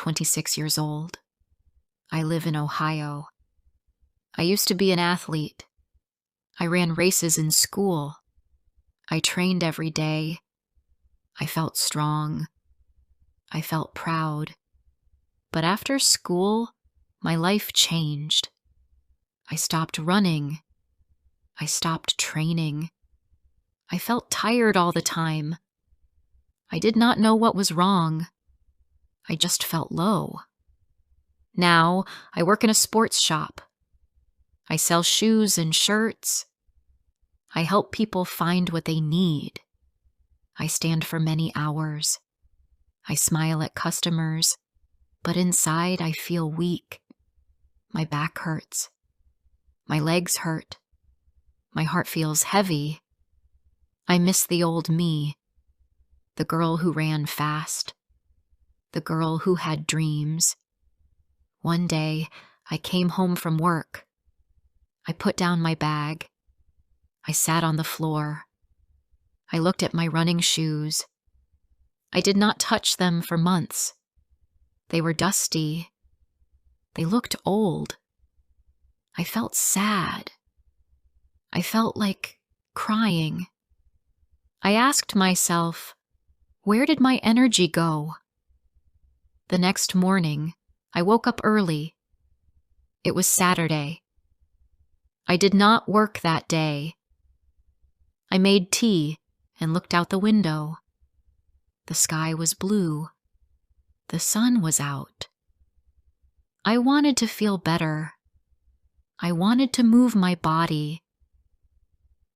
26 years old. I live in Ohio. I used to be an athlete. I ran races in school. I trained every day. I felt strong. I felt proud. But after school, my life changed. I stopped running. I stopped training. I felt tired all the time. I did not know what was wrong. I just felt low. Now, I work in a sports shop. I sell shoes and shirts. I help people find what they need. I stand for many hours. I smile at customers, but inside I feel weak. My back hurts. My legs hurt. My heart feels heavy. I miss the old me, the girl who ran fast, the girl who had dreams. One day, I came home from work. I put down my bag. I sat on the floor. I looked at my running shoes. I did not touch them for months. They were dusty. They looked old. I felt sad. I felt like crying. I asked myself, where did my energy go? The next morning, I woke up early. It was Saturday. I did not work that day. I made tea and looked out the window. The sky was blue. The sun was out. I wanted to feel better. I wanted to move my body.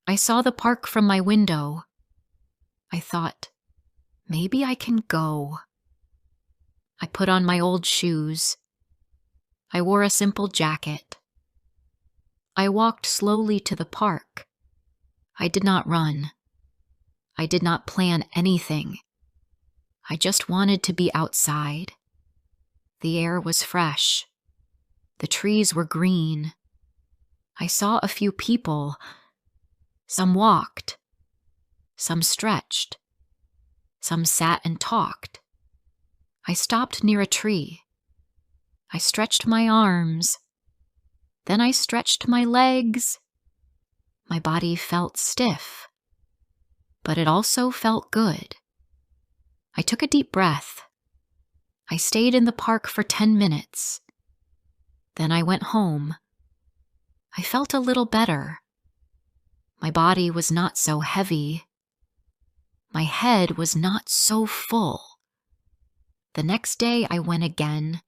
I saw the park from my window. I thought, maybe I can go. I put on my old shoes. I wore a simple jacket. I walked slowly to the park. I did not run. I did not plan anything. I just wanted to be outside. The air was fresh. The trees were green. I saw a few people. Some walked. Some stretched. Some sat and talked. I stopped near a tree. I stretched my arms. Then I stretched my legs. My body felt stiff, but it also felt good. I took a deep breath. I stayed in the park for 10 minutes. Then I went home. I felt a little better. My body was not so heavy. My head was not so full. The next day I went again.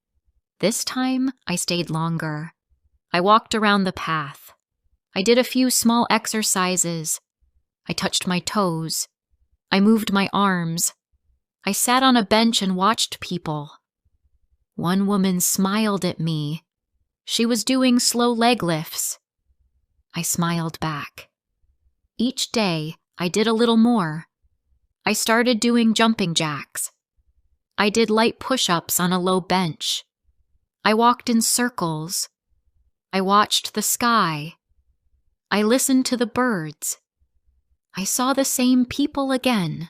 This time I stayed longer. I walked around the path. I did a few small exercises. I touched my toes. I moved my arms. I sat on a bench and watched people. One woman smiled at me. She was doing slow leg lifts. I smiled back. Each day, I did a little more. I started doing jumping jacks. I did light push-ups on a low bench. I walked in circles. I watched the sky. I listened to the birds. I saw the same people again.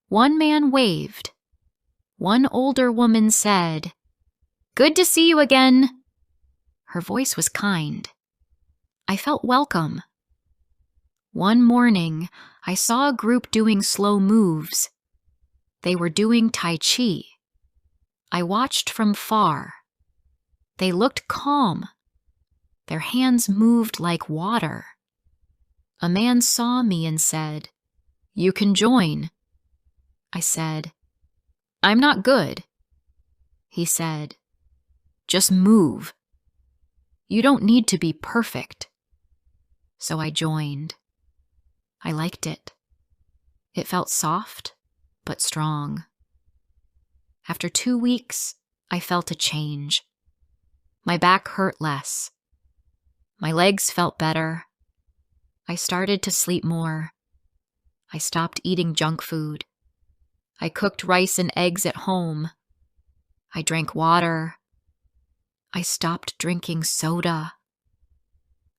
One man waved. One older woman said, "Good to see you again." Her voice was kind. I felt welcome. One morning, I saw a group doing slow moves. They were doing Tai Chi. I watched from far. They looked calm. Their hands moved like water. A man saw me and said, "You can join." I said, "I'm not good." He said, "Just move. You don't need to be perfect." So I joined. I liked it. It felt soft, but strong. After 2 weeks, I felt a change. My back hurt less. My legs felt better. I started to sleep more. I stopped eating junk food. I cooked rice and eggs at home. I drank water. I stopped drinking soda.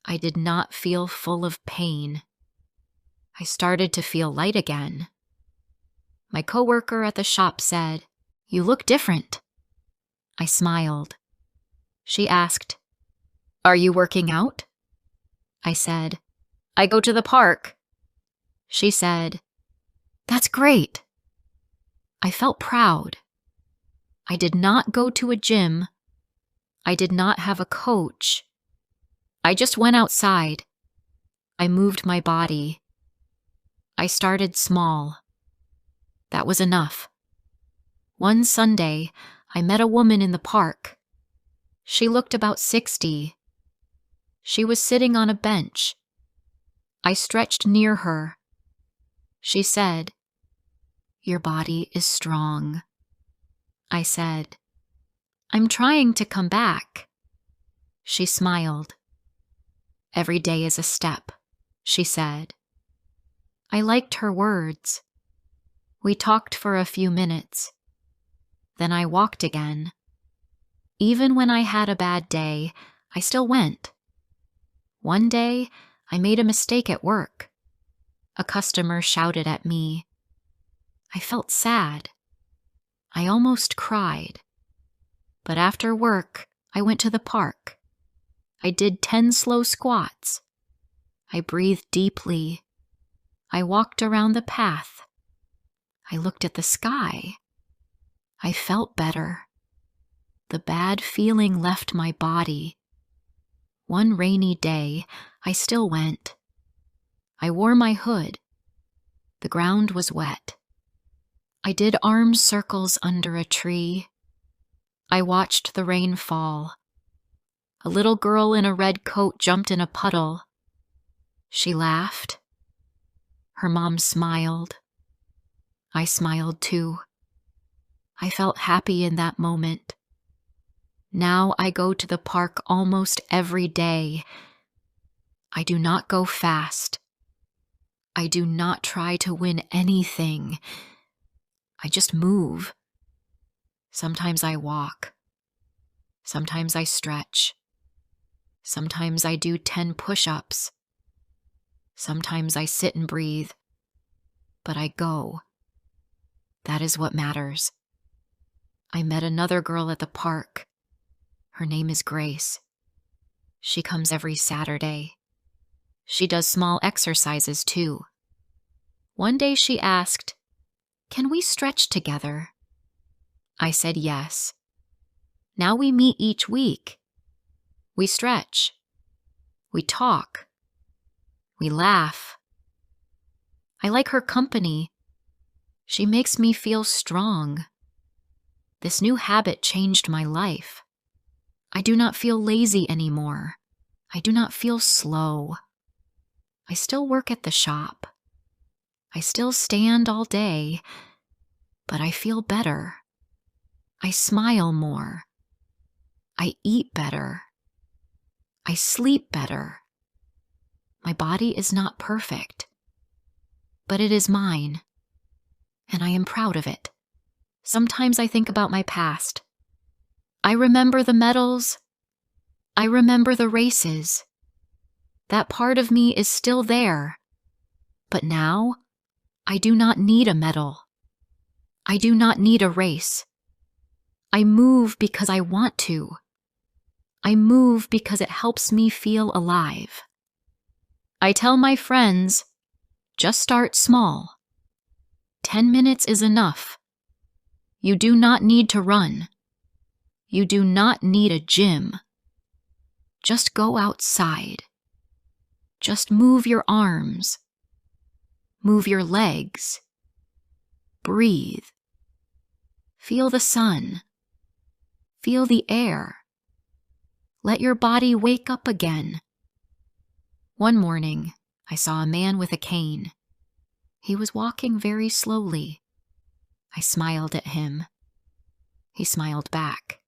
I did not feel full of pain. I started to feel light again. My coworker at the shop said, "You look different." I smiled. She asked, "Are you working out?" I said, "I go to the park." She said, "That's great." I felt proud. I did not go to a gym. I did not have a coach. I just went outside. I moved my body. I started small. That was enough. One Sunday, I met a woman in the park. She looked about 60. She was sitting on a bench. I stretched near her. She said, "Your body is strong." I said, "I'm trying to come back." She smiled. "Every day is a step," she said. I liked her words. We talked for a few minutes. Then I walked again. Even when I had a bad day, I still went. One day, I made a mistake at work. A customer shouted at me. I felt sad. I almost cried. But after work, I went to the park. I did 10 slow squats. I breathed deeply. I walked around the path. I looked at the sky. I felt better. The bad feeling left my body. One rainy day, I still went. I wore my hood. The ground was wet. I did arm circles under a tree. I watched the rain fall. A little girl in a red coat jumped in a puddle. She laughed. Her mom smiled. I smiled too. I felt happy in that moment. Now I go to the park almost every day. I do not go fast. I do not try to win anything. I just move. Sometimes I walk. Sometimes I stretch. Sometimes I do 10 push-ups. Sometimes I sit and breathe. But I go. That is what matters. I met another girl at the park. Her name is Grace. She comes every Saturday. She does small exercises too. One day she asked, "Can we stretch together?" I said yes. Now we meet each week. We stretch. We talk. We laugh. I like her company. She makes me feel strong. This new habit changed my life. I do not feel lazy anymore. I do not feel slow. I still work at the shop. I still stand all day, but I feel better. I smile more. I eat better. I sleep better. My body is not perfect, but it is mine, and I am proud of it. Sometimes I think about my past. I remember the medals. I remember the races. That part of me is still there. But now, I do not need a medal. I do not need a race. I move because I want to. I move because it helps me feel alive. I tell my friends, just start small. 10 minutes is enough. You do not need to run. You do not need a gym. Just go outside. Just move your arms. Move your legs. Breathe. Feel the sun. Feel the air. Let your body wake up again. One morning, I saw a man with a cane. He was walking very slowly. I smiled at him. He smiled back.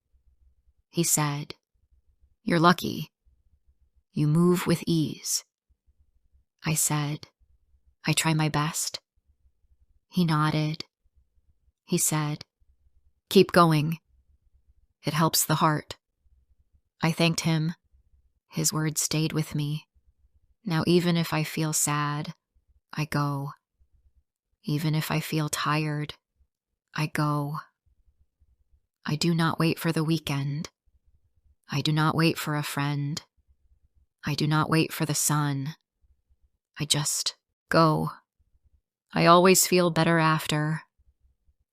He said, "You're lucky. You move with ease." I said, "I try my best." He nodded. He said, "Keep going. It helps the heart." I thanked him. His words stayed with me. Now even if I feel sad, I go. Even if I feel tired, I go. I do not wait for the weekend. I do not wait for a friend. I do not wait for the sun. I just go. I always feel better after.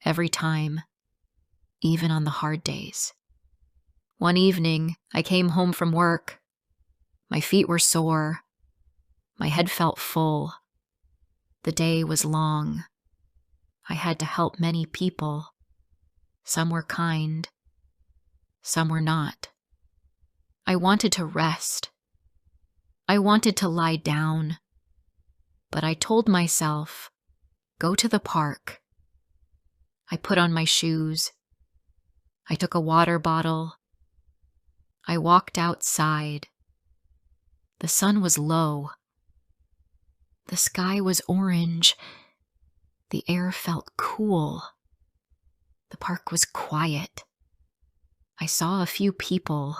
Every time. Even on the hard days. One evening, I came home from work. My feet were sore. My head felt full. The day was long. I had to help many people. Some were kind. Some were not. I wanted to rest. I wanted to lie down. But I told myself, go to the park. I put on my shoes. I took a water bottle. I walked outside. The sun was low. The sky was orange. The air felt cool. The park was quiet. I saw a few people.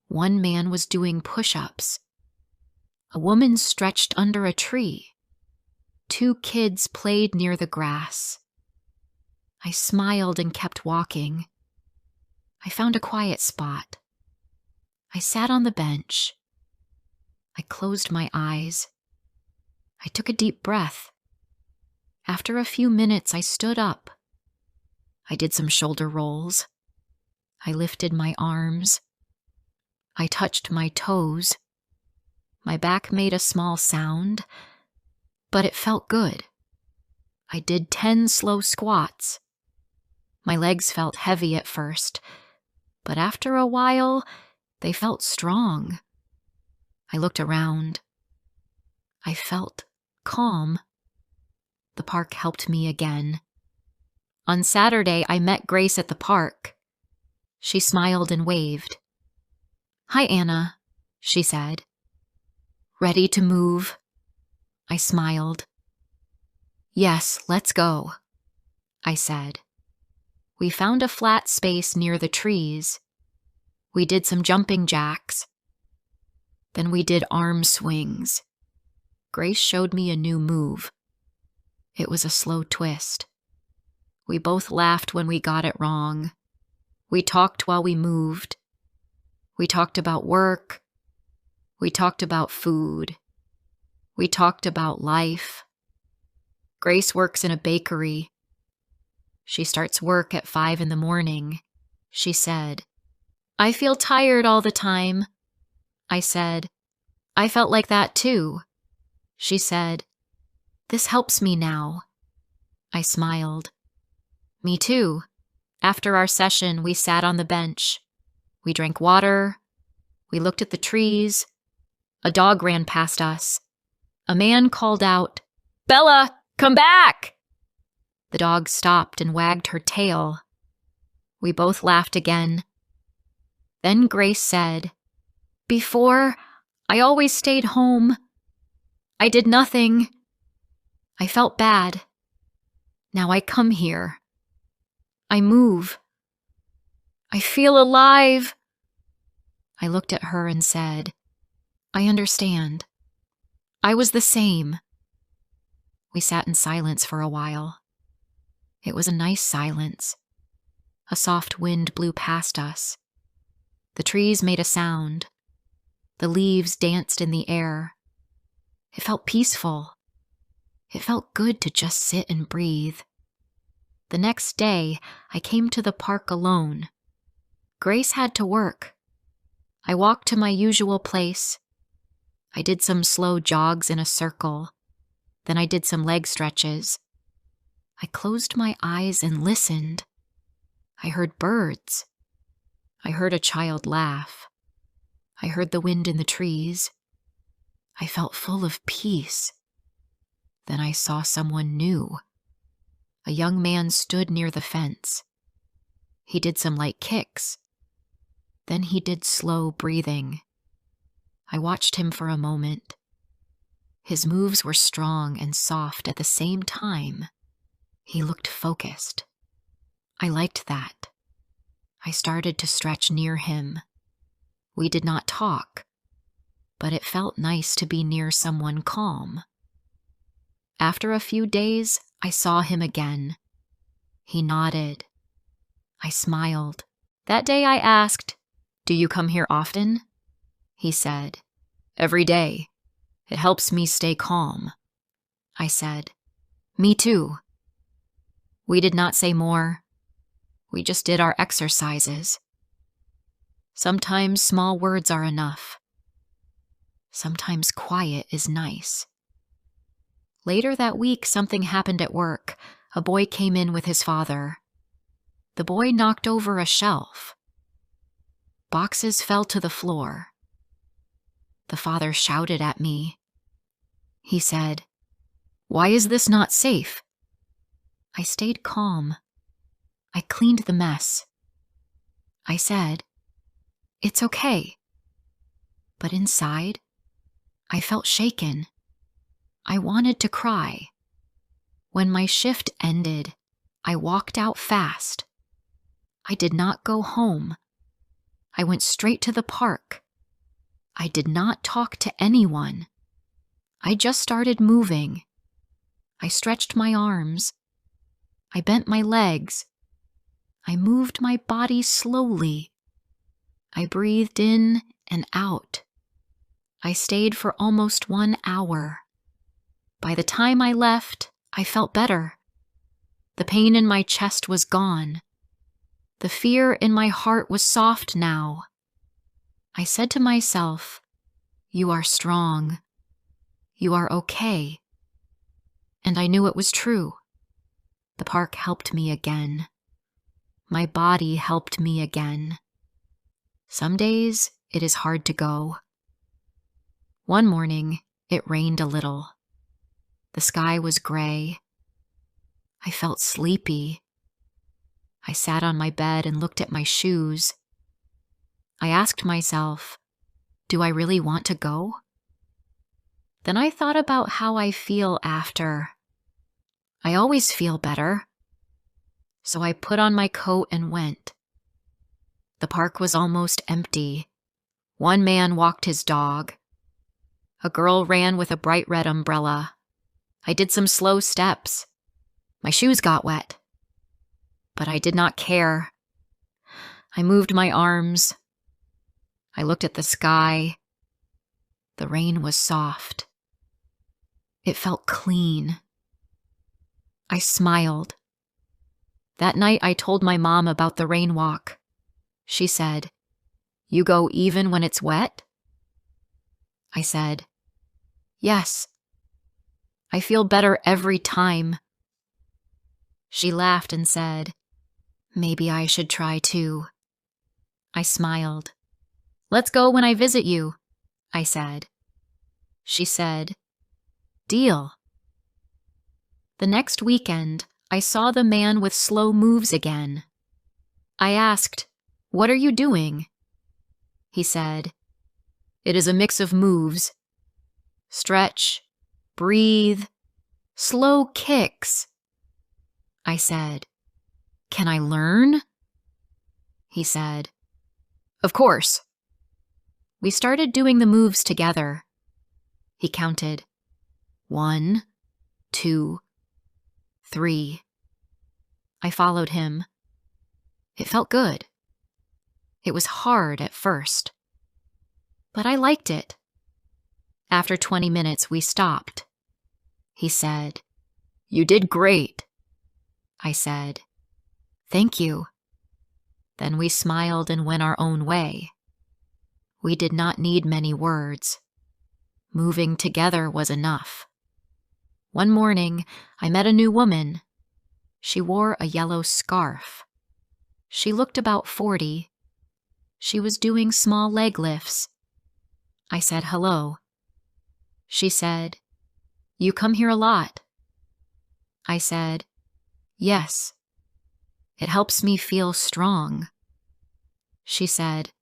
One man was doing push-ups. A woman stretched under a tree. 2 kids played near the grass. I smiled and kept walking. I found a quiet spot. I sat on the bench. I closed my eyes. I took a deep breath. After a few minutes, I stood up. I did some shoulder rolls. I lifted my arms. I touched my toes. My back made a small sound, but it felt good. I did 10 slow squats. My legs felt heavy at first, but after a while, they felt strong. I looked around. I felt calm. The park helped me again. On Saturday, I met Grace at the park. She smiled and waved. "Hi, Anna," she said. "Ready to move?" I smiled. "Yes, let's go," I said. We found a flat space near the trees. We did some jumping jacks. Then we did arm swings. Grace showed me a new move. It was a slow twist. We both laughed when we got it wrong. We talked while we moved. We talked about work. We talked about food. We talked about life. Grace works in a bakery. She starts work at 5 in the morning. She said, "I feel tired all the time." I said, "I felt like that too." She said, "This helps me now." I smiled. "Me too." After our session, we sat on the bench. We drank water. We looked at the trees. A dog ran past us. A man called out, "Bella, come back!" The dog stopped and wagged her tail. We both laughed again. Then Grace said, "Before, I always stayed home. I did nothing. I felt bad. Now I come here. I move. I feel alive." I looked at her and said, "I understand. I was the same." We sat in silence for a while. It was a nice silence. A soft wind blew past us. The trees made a sound. The leaves danced in the air. It felt peaceful. It felt good to just sit and breathe. The next day, I came to the park alone. Grace had to work. I walked to my usual place. I did some slow jogs in a circle. Then I did some leg stretches. I closed my eyes and listened. I heard birds. I heard a child laugh. I heard the wind in the trees. I felt full of peace. Then I saw someone new. A young man stood near the fence. He did some light kicks. Then he did slow breathing. I watched him for a moment. His moves were strong and soft at the same time. He looked focused. I liked that. I started to stretch near him. We did not talk, but it felt nice to be near someone calm. After a few days, I saw him again. He nodded. I smiled. That day I asked, "Do you come here often?" He said, "Every day. It helps me stay calm." I said, "Me too." We did not say more. We just did our exercises. Sometimes small words are enough. Sometimes quiet is nice. Later that week, something happened at work. A boy came in with his father. The boy knocked over a shelf. Boxes fell to the floor. The father shouted at me. He said, "Why is this not safe?" I stayed calm. I cleaned the mess. I said, "It's okay." But inside, I felt shaken. I wanted to cry. When my shift ended, I walked out fast. I did not go home. I went straight to the park. I did not talk to anyone. I just started moving. I stretched my arms. I bent my legs. I moved my body slowly. I breathed in and out. I stayed for almost 1 hour. By the time I left, I felt better. The pain in my chest was gone. The fear in my heart was soft now. I said to myself, "You are strong. You are okay." And I knew it was true. The park helped me again. My body helped me again. Some days it is hard to go. One morning, it rained a little. The sky was gray. I felt sleepy. I sat on my bed and looked at my shoes. I asked myself, do I really want to go? Then I thought about how I feel after. I always feel better. So I put on my coat and went. The park was almost empty. One man walked his dog. A girl ran with a bright red umbrella. I did some slow steps. My shoes got wet. But I did not care. I moved my arms. I looked at the sky. The rain was soft. It felt clean. I smiled. That night I told my mom about the rain walk. She said, "You go even when it's wet?" I said, "Yes. I feel better every time." She laughed and said, "Maybe I should try too." I smiled. "Let's go when I visit you," I said. She said, "Deal." The next weekend, I saw the man with slow moves again. I asked, "What are you doing?" He said, "It is a mix of moves. Stretch, breathe, slow kicks." I said, "Can I learn?" He said, "Of course." We started doing the moves together. He counted 1, 2, 3. I followed him. It felt good. It was hard at first, but I liked it. After 20 minutes, we stopped. He said, "You did great." I said, "Thank you." Then we smiled and went our own way. We did not need many words. Moving together was enough. One morning, I met a new woman. She wore a yellow scarf. She looked about 40. She was doing small leg lifts. I said hello. She said, "You come here a lot." I said, "Yes. It helps me feel strong." She said,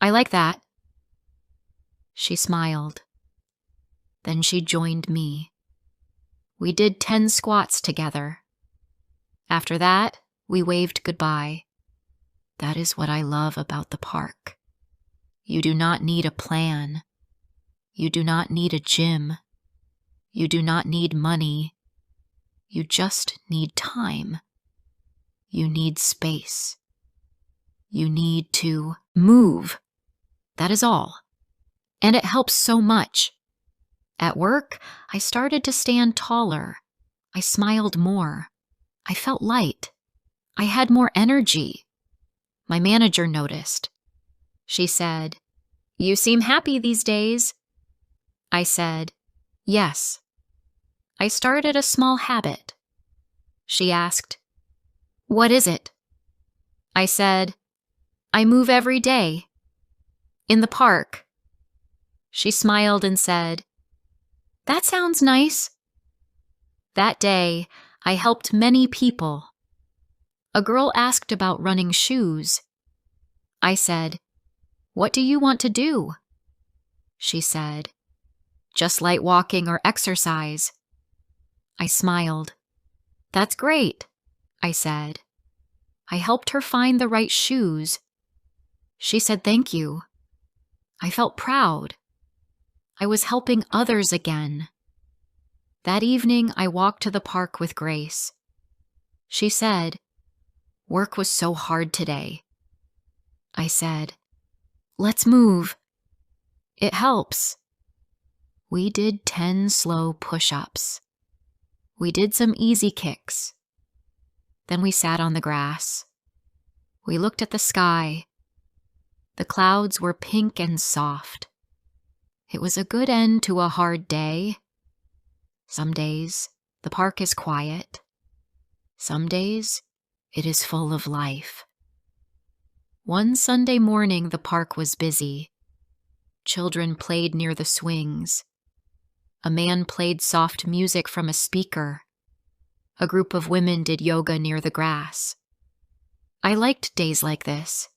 "I like that." She smiled. Then she joined me. We did 10 squats together. After that, we waved goodbye. That is what I love about the park. You do not need a plan. You do not need a gym. You do not need money. You just need time. You need space. You need to move. That is all. And it helps so much. At work, I started to stand taller. I smiled more. I felt light. I had more energy. My manager noticed. She said, "You seem happy these days." I said, "Yes." I started a small habit. She asked, "What is it?" I said, "I move every day. In the park." She smiled and said, "That sounds nice." That day, I helped many people. A girl asked about running shoes. I said, "What do you want to do?" She said, "Just light walking or exercise." I smiled. "That's great," I said. I helped her find the right shoes. She said thank you. I felt proud. I was helping others again. That evening, I walked to the park with Grace. She said, "Work was so hard today." I said, "Let's move. It helps." We did 10 slow push-ups. We did some easy kicks. Then we sat on the grass. We looked at the sky. The clouds were pink and soft. It was a good end to a hard day. Some days, the park is quiet. Some days, it is full of life. One Sunday morning, the park was busy. Children played near the swings. A man played soft music from a speaker. A group of women did yoga near the grass. I liked days like this.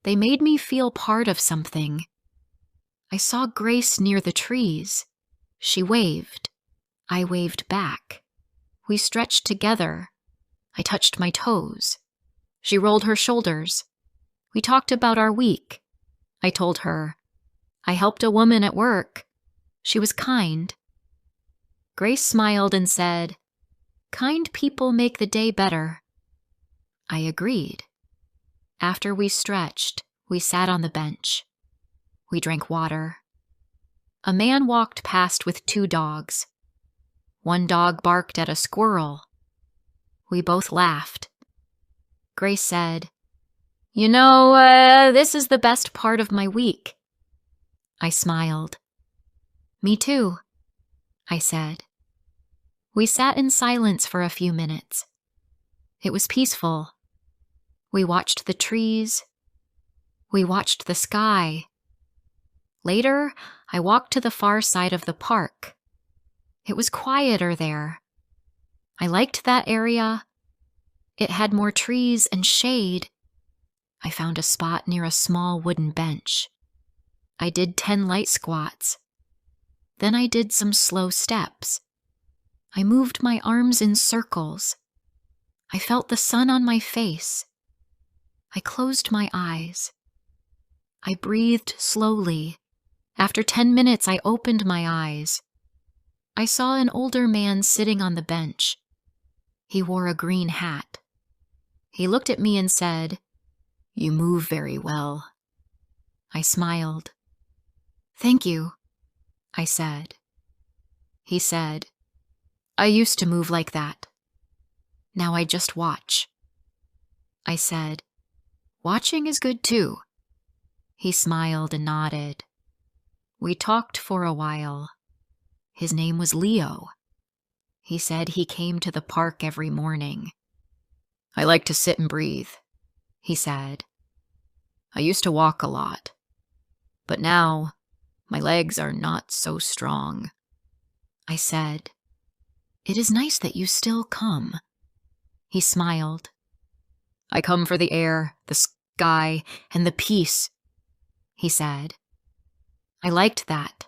They made me feel part of something. I saw Grace near the trees. She waved. I waved back. We stretched together. I touched my toes. She rolled her shoulders. We talked about our week. I told her, "I helped a woman at work. She was kind." Grace smiled and said, "Kind people make the day better." I agreed. After we stretched, we sat on the bench. We drank water. A man walked past with 2 dogs. One dog barked at a squirrel. We both laughed. Grace said, "You know, this is the best part of my week." I smiled. "Me too," I said. We sat in silence for a few minutes. It was peaceful. We watched the trees. We watched the sky. Later, I walked to the far side of the park. It was quieter there. I liked that area. It had more trees and shade. I found a spot near a small wooden bench. I did 10 light squats. Then I did some slow steps. I moved my arms in circles. I felt the sun on my face. I closed my eyes. I breathed slowly. After 10 minutes, I opened my eyes. I saw an older man sitting on the bench. He wore a green hat. He looked at me and said, "You move very well." I smiled. "Thank you," I said. He said, "I used to move like that. Now I just watch." I said, "Watching is good too." He smiled and nodded. We talked for a while. His name was Leo. He said he came to the park every morning. "I like to sit and breathe," he said. "I used to walk a lot, but now my legs are not so strong." I said, "It is nice that you still come." He smiled. "I come for the air, the sky, and the peace," he said. I liked that.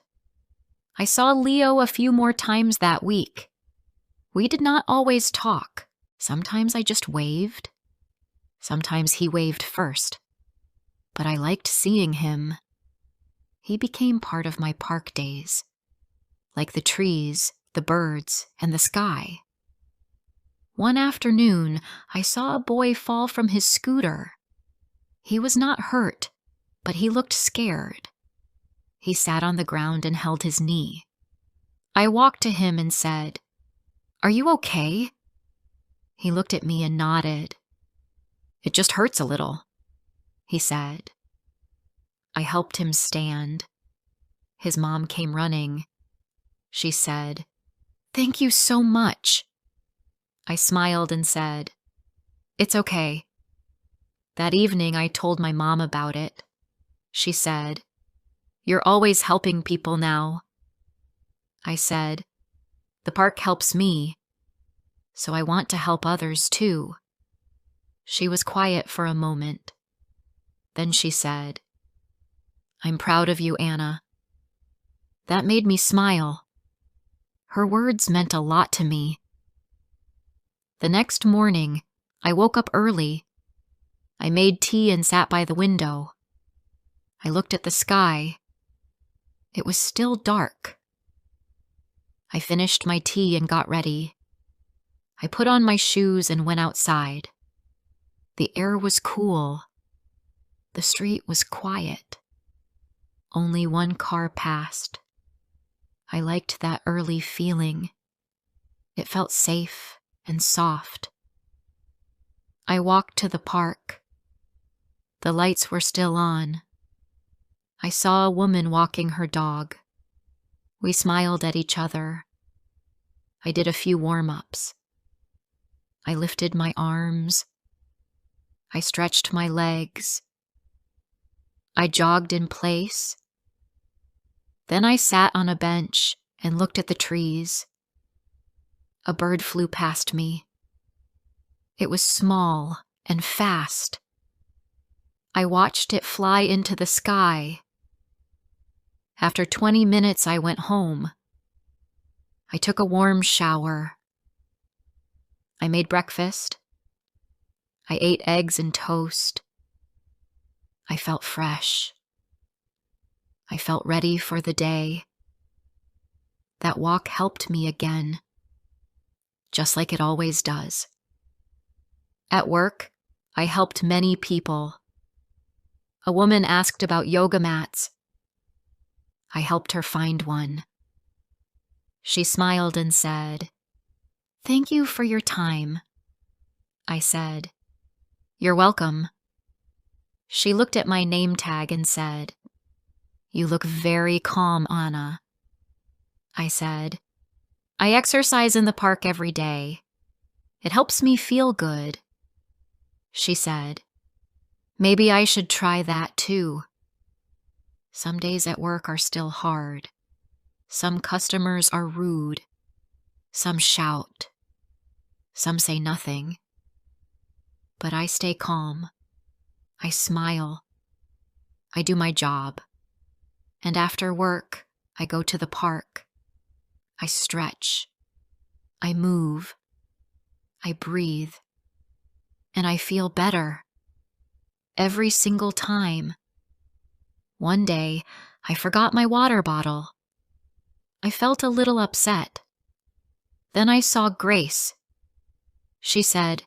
I saw Leo a few more times that week. We did not always talk. Sometimes I just waved. Sometimes he waved first. But I liked seeing him. He became part of my park days, like the trees, the birds, and the sky. One afternoon, I saw a boy fall from his scooter. He was not hurt, but he looked scared. He sat on the ground and held his knee. I walked to him and said, "Are you okay?" He looked at me and nodded. "It just hurts a little," he said. I helped him stand. His mom came running. She said, "Thank you so much." I smiled and said, "It's okay." That evening, I told my mom about it. She said, "You're always helping people now." I said, "The park helps me, so I want to help others too." She was quiet for a moment. Then she said, "I'm proud of you, Anna." That made me smile. Her words meant a lot to me. The next morning, I woke up early. I made tea and sat by the window. I looked at the sky. It was still dark. I finished my tea and got ready. I put on my shoes and went outside. The air was cool. The street was quiet. Only one car passed. I liked that early feeling. It felt safe and soft. I walked to the park. The lights were still on. I saw a woman walking her dog. We smiled at each other. I did a few warm-ups. I lifted my arms. I stretched my legs. I jogged in place. Then I sat on a bench and looked at the trees. A bird flew past me. It was small and fast. I watched it fly into the sky. After 20 minutes, I went home. I took a warm shower. I made breakfast. I ate eggs and toast. I felt fresh. I felt ready for the day. That walk helped me again, just like it always does. At work, I helped many people. A woman asked about yoga mats. I helped her find one. She smiled and said, "Thank you for your time." I said, "You're welcome." She looked at my name tag and said, "You look very calm, Anna." I said, "I exercise in the park every day. It helps me feel good." She said, "Maybe I should try that too." Some days at work are still hard. Some customers are rude. Some shout. Some say nothing. But I stay calm. I smile. I do my job. And after work, I go to the park. I stretch. I move. I breathe. And I feel better. Every single time. One day, I forgot my water bottle. I felt a little upset. Then I saw Grace. She said,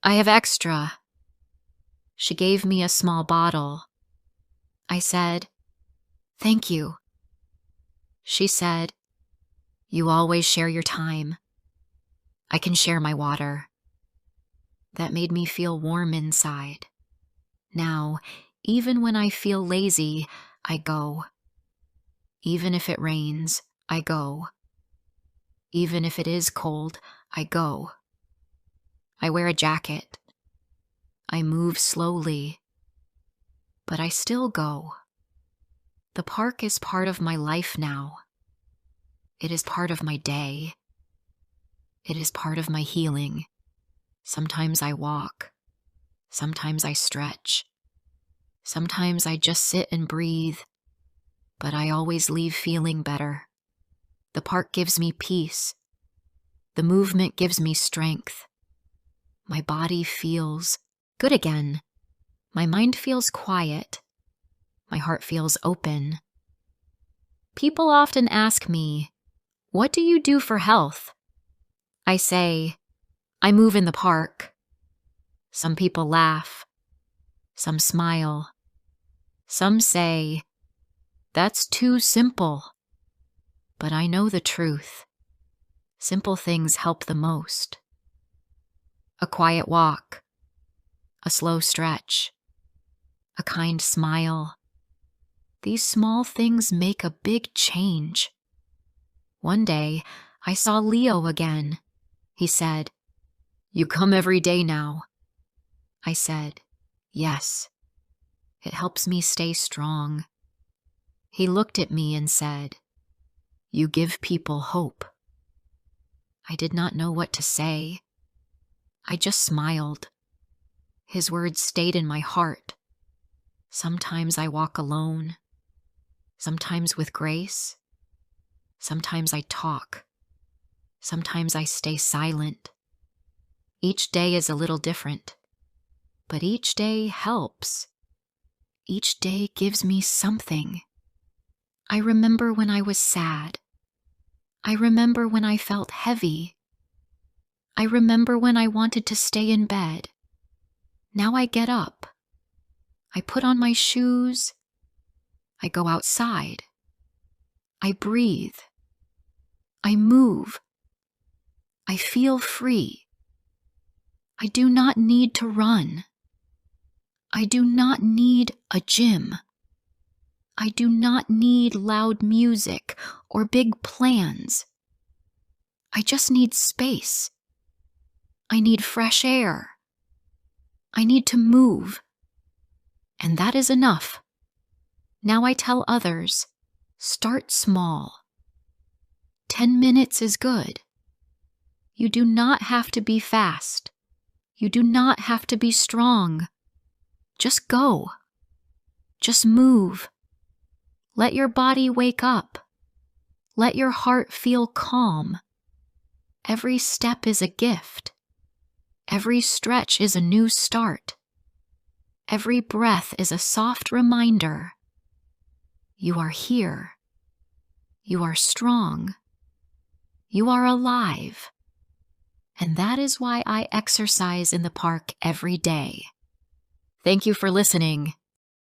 "I have extra." She gave me a small bottle. I said, "Thank you." She said, "You always share your time. I can share my water." That made me feel warm inside. Now, even when I feel lazy, I go. Even if it rains, I go. Even if it is cold, I go. I wear a jacket. I move slowly. But I still go. The park is part of my life now. It is part of my day. It is part of my healing. Sometimes I walk. Sometimes I stretch. Sometimes I just sit and breathe. But I always leave feeling better. The park gives me peace. The movement gives me strength. My body feels good again. My mind feels quiet. My heart feels open. People often ask me, "What do you do for health?" I say, I move in the park. Some people laugh. Some smile. Some say, "That's too simple." But I know the truth. Simple things help the most. A quiet walk. A slow stretch. A kind smile. These small things make a big change. One day, I saw Leo again. He said, "You come every day now." I said, "Yes. It helps me stay strong." He looked at me and said, "You give people hope." I did not know what to say. I just smiled. His words stayed in my heart. Sometimes I walk alone. Sometimes with grace. Sometimes I talk. Sometimes I stay silent. Each day is a little different, but each day helps. Each day gives me something. I remember when I was sad. I remember when I felt heavy. I remember when I wanted to stay in bed. Now I get up. I put on my shoes. I go outside. I breathe. I move. I feel free. I do not need to run. I do not need a gym. I do not need loud music or big plans. I just need space. I need fresh air. I need to move. And that is enough. Now I tell others, start small. 10 minutes is good. You do not have to be fast. You do not have to be strong. Just go. Just move. Let your body wake up. Let your heart feel calm. Every step is a gift. Every stretch is a new start. Every breath is a soft reminder. You are here. You are strong. You are alive. And that is why I exercise in the park every day. Thank you for listening.